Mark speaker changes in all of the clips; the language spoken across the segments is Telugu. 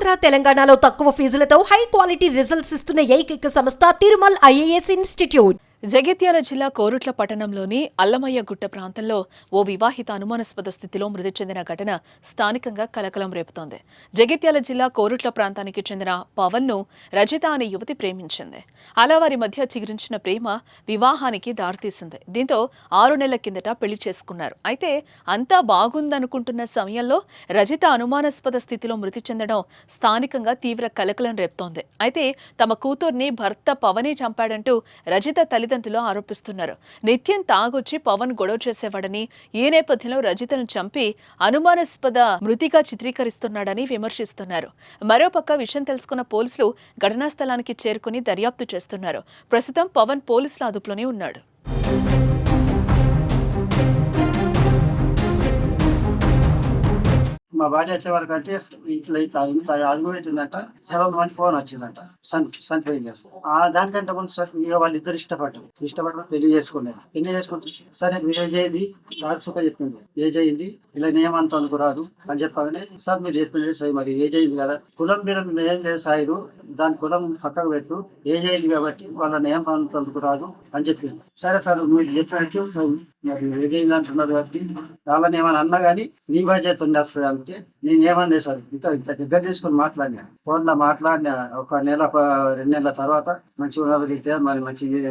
Speaker 1: ఆంధ్ర తెలంగాణలో తక్కువ ఫీజులతో హై క్వాలిటీ రిజల్ట్స్ ఇస్తున్న ఏకైక సంస్థ తిరుమల్ ఐఏఎస్ ఇన్స్టిట్యూట్.
Speaker 2: జగిత్యాల జిల్లా కోరుట్ల పట్టణంలోని అల్లమయ్య గుట్ట ప్రాంతంలో ఓ వివాహిత అనుమానాస్పద స్థితిలో మృతి చెందిన ఘటన స్థానికంగా కలకలం రేపుతోంది. జగిత్యాల జిల్లా కోరుట్ల ప్రాంతానికి చెందిన పవన్ ను రజిత అనే యువతి ప్రేమించింది. అలా వారి మధ్య చిగురించిన ప్రేమ వివాహానికి దారితీసింది. దీంతో 6 నెలల కిందట పెళ్లి చేసుకున్నారు. అయితే అంతా బాగుందనుకుంటున్న సమయంలో రజిత అనుమానాస్పద స్థితిలో మృతి చెందడం స్థానికంగా తీవ్ర కలకలం రేపుతోంది. అయితే తమ కూతుర్ని భర్త పవనే చంపాడంటూ రజిత తల్లిదండ్రులు ఆరోపిస్తున్నారు. నిత్యం తాగొచ్చి పవన్ గొడవ చేసేవాడని, ఈ నేపథ్యంలో రజితను చంపి అనుమానాస్పద మృతిగా చిత్రీకరిస్తున్నాడని విమర్శిస్తున్నారు. మరోపక్క విషయం తెలుసుకున్న పోలీసులు ఘటనా స్థలానికి చేరుకుని దర్యాప్తు చేస్తున్నారు. ప్రస్తుతం పవన్ పోలీసుల అదుపులోనే ఉన్నాడు.
Speaker 3: మా భార్య వచ్చే వరకు అంటే ఇట్లా ఇట్లా ఇంత అడుగుతుందంట 7 మంది ఫోన్ వచ్చిందంట చనిపోయింది. దానికంటే ముందు సార్ ఇక వాళ్ళిద్దరు ఇష్టపడడం పెళ్లి చేసుకుంటే సరే ఏజ్ అయింది సుఖ చెప్పింది. ఏజ్ అయింది ఇలా నియమంతా అనుకురాదు అని చెప్పగానే సార్ మీరు చెప్పింది సై మరి ఏజ్ అయింది కదా కులం మీద ఏం లేదు సాయిరు దాని కులం పక్కకు పెట్టు ఏజ్ అయింది కాబట్టి వాళ్ళ నియమంతా అనుకురాదు అని చెప్పింది. సరే సార్ మీరు చెప్పినట్టు మరి ఏజ్ అయింది అంటున్నారు కాబట్టి వాళ్ళని ఏమైనా అన్నా కానీ నీ బాధ్యత ఉండేస్తుంది అంటే నేను ఏమన్నా సార్ ఇంత దగ్గర తీసుకుని మాట్లాడినా ఫోన్లో మాట్లాడినా 1 నెల 2 నెలల తర్వాత మంచిగా ఉన్నది మరి మంచిగా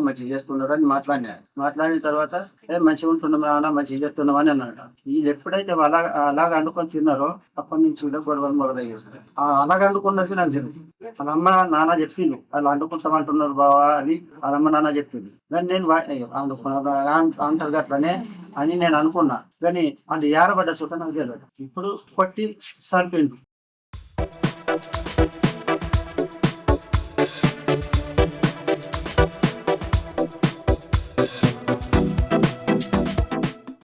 Speaker 3: మంచిగా చేసుకున్నారా అని మాట్లాడిన తర్వాత మంచిగా ఉంటున్నామా మంచిగా చేస్తున్నామా అని అన్నాడు. ఇది ఎప్పుడైతే అలాగ అండుకొని తిన్నారో అప్పటి నుంచి కూడా గొడవలు మొదలయ్యేస్తారు. అలాగ అండుకున్నది నాకు తెలుసు. వాళ్ళ అమ్మ నాన్న చెప్పిండు వాళ్ళు అండుకుంటామంటున్నారు బావా అని వాళ్ళ అమ్మ నాన్న చెప్పిండు. కానీ నేను అంటారు అట్లనే అని నేను అనుకున్నా. కానీ వాళ్ళు ఏరబడ్డ సుఖం నాకు తెలియదు. ఇప్పుడు కొట్టి చనిపోయిండు